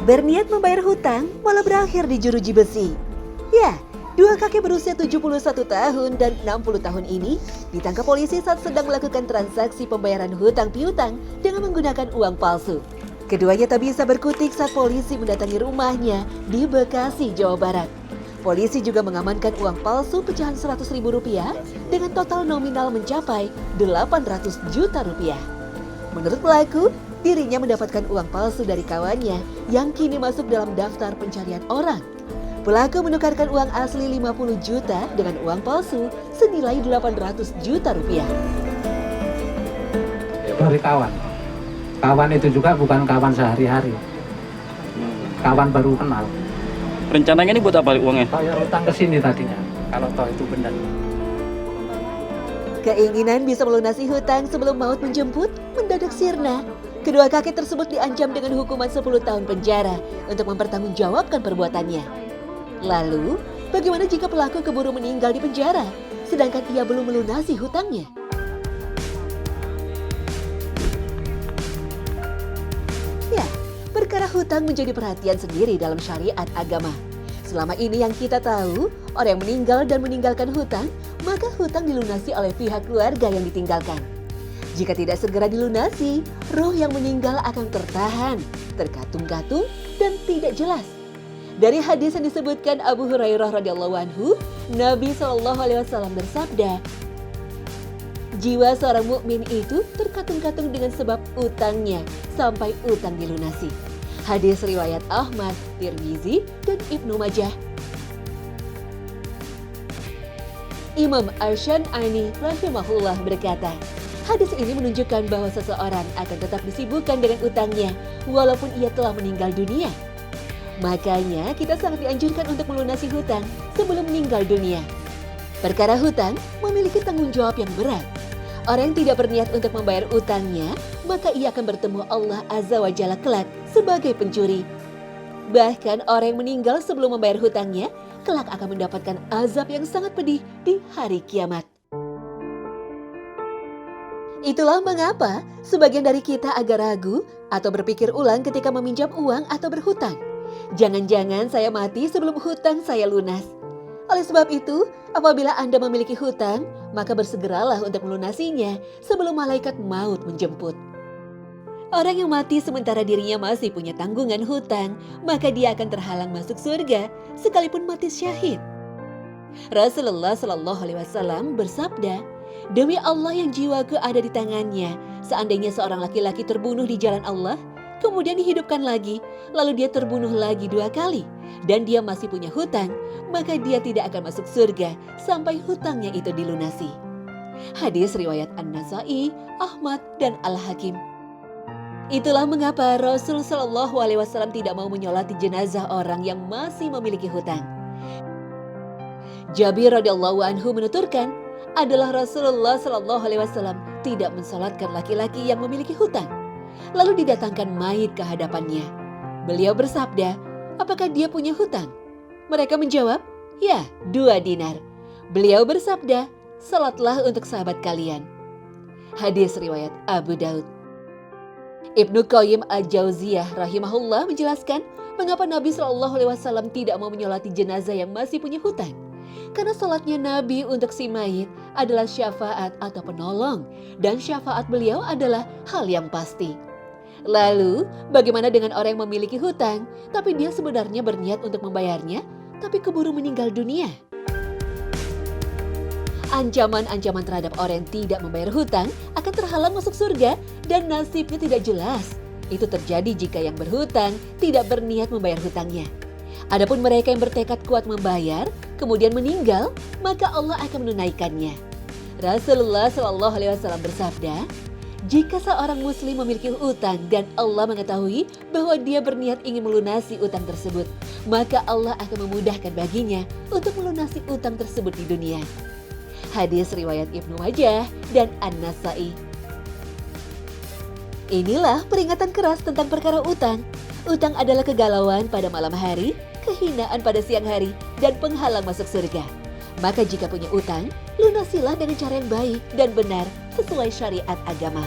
Berniat membayar hutang malah berakhir di jeruji besi. Ya, dua kakek berusia 71 tahun dan 60 tahun ini ditangkap polisi saat sedang melakukan transaksi pembayaran hutang piutang dengan menggunakan uang palsu. Keduanya tak bisa berkutik saat polisi mendatangi rumahnya di Bekasi, Jawa Barat. Polisi juga mengamankan uang palsu pecahan Rp100.000 dengan total nominal mencapai Rp800 juta. Menurut pelaku, dirinya mendapatkan uang palsu dari kawannya yang kini masuk dalam daftar pencarian orang. Pelaku menukarkan uang asli 50 juta dengan uang palsu senilai Rp800 juta. Dari kawan. Kawan itu juga bukan kawan sehari-hari. Kawan baru kenal. Rencananya ini buat apa uangnya? Bayar utang ke sini tadinya, kalau toh itu benar. Keinginan bisa melunasi hutang sebelum maut menjemput mendadak sirna. Kedua kakek tersebut diancam dengan hukuman 10 tahun penjara untuk mempertanggungjawabkan perbuatannya. Lalu, bagaimana jika pelaku keburu meninggal di penjara, sedangkan ia belum melunasi hutangnya? Ya, perkara hutang menjadi perhatian sendiri dalam syariat agama. Selama ini yang kita tahu, orang yang meninggal dan meninggalkan hutang, maka hutang dilunasi oleh pihak keluarga yang ditinggalkan. Jika tidak segera dilunasi, ruh yang meninggal akan tertahan, terkatung-katung, dan tidak jelas. Dari hadis yang disebutkan Abu Hurairah radhiyallahu anhu, Nabi SAW bersabda, jiwa seorang mukmin itu terkatung-katung dengan sebab utangnya sampai utang dilunasi. Hadis riwayat Ahmad, Tirmizi, dan Ibnu Majah. Imam Asy-Syan'ani rahimahullah berkata, hadis ini menunjukkan bahwa seseorang akan tetap disibukkan dengan utangnya walaupun ia telah meninggal dunia. Makanya kita sangat dianjurkan untuk melunasi hutang sebelum meninggal dunia. Perkara hutang memiliki tanggung jawab yang berat. Orang yang tidak berniat untuk membayar utangnya, maka ia akan bertemu Allah Azza wa Jalla kelak sebagai pencuri. Bahkan orang yang meninggal sebelum membayar hutangnya, kelak akan mendapatkan azab yang sangat pedih di hari kiamat. Itulah mengapa sebagian dari kita agak ragu atau berpikir ulang ketika meminjam uang atau berhutang. Jangan-jangan saya mati sebelum hutang saya lunas. Oleh sebab itu, apabila Anda memiliki hutang, maka bersegeralah untuk melunasinya sebelum malaikat maut menjemput. Orang yang mati sementara dirinya masih punya tanggungan hutang, maka dia akan terhalang masuk surga sekalipun mati syahid. Rasulullah SAW bersabda, demi Allah yang jiwaku ada di tangannya, seandainya seorang laki-laki terbunuh di jalan Allah, kemudian dihidupkan lagi, lalu dia terbunuh lagi 2 kali, dan dia masih punya hutang, maka dia tidak akan masuk surga sampai hutangnya itu dilunasi. Hadis riwayat An-Nasa'i, Ahmad, dan Al-Hakim. Itulah mengapa Rasul SAW tidak mau menyolati jenazah orang yang masih memiliki hutang. Jabir radhiyallahu anhu menuturkan, adalah Rasulullah SAW tidak mensolatkan laki-laki yang memiliki hutang. Lalu didatangkan mayit ke hadapannya. Beliau bersabda, apakah dia punya hutang? Mereka menjawab, ya, 2 dinar. Beliau bersabda, salatlah untuk sahabat kalian. Hadis riwayat Abu Daud. Ibnu Qayyim Al-Jauziyah rahimahullah menjelaskan mengapa Nabi SAW tidak mau menyolati jenazah yang masih punya hutang. Karena salatnya Nabi untuk si mayit adalah syafaat atau penolong, dan syafaat beliau adalah hal yang pasti. Lalu, bagaimana dengan orang yang memiliki hutang, tapi dia sebenarnya berniat untuk membayarnya, tapi keburu meninggal dunia? Ancaman-ancaman terhadap orang yang tidak membayar hutang akan terhalang masuk surga dan nasibnya tidak jelas. Itu terjadi jika yang berhutang tidak berniat membayar hutangnya. Adapun mereka yang bertekad kuat membayar, kemudian meninggal, maka Allah akan menunaikannya. Rasulullah SAW bersabda, jika seorang muslim memiliki utang dan Allah mengetahui bahwa dia berniat ingin melunasi utang tersebut, maka Allah akan memudahkan baginya untuk melunasi utang tersebut di dunia. Hadis riwayat Ibnu Majah dan An-Nasa'i. Inilah peringatan keras tentang perkara utang. Utang adalah kegalauan pada malam hari, kehinaan pada siang hari, dan penghalang masuk surga. Maka jika punya utang, lunasilah dengan cara yang baik dan benar sesuai syariat agama.